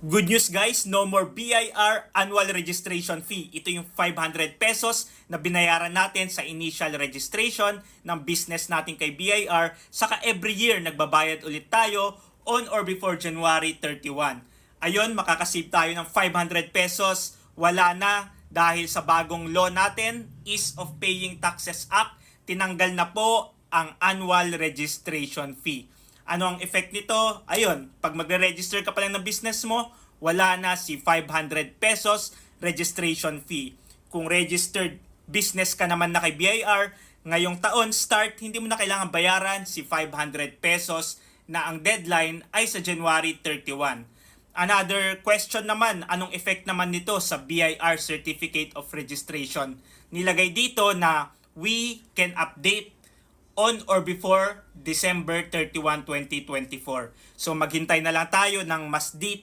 Good news guys, no more BIR annual registration fee. Ito yung 500 pesos na binayaran natin sa initial registration ng business natin kay BIR. Saka every year nagbabayad ulit tayo on or before January 31. Ayun, makakasave tayo ng 500 pesos. Wala na dahil sa bagong law natin, Ease of Paying Taxes Act, tinanggal na po ang annual registration fee. Ano ang effect nito? Ayun, pag magre-register ka pa lang ng business mo, wala na si 500 pesos registration fee. Kung registered business ka naman na kay BIR, ngayong taon start, hindi mo na kailangan bayaran si 500 pesos na ang deadline ay sa January 31. Another question naman, anong effect naman nito sa BIR Certificate of Registration? Nilagay dito na we can update on or before December 31, 2024. So maghintay na lang tayo ng mas detailed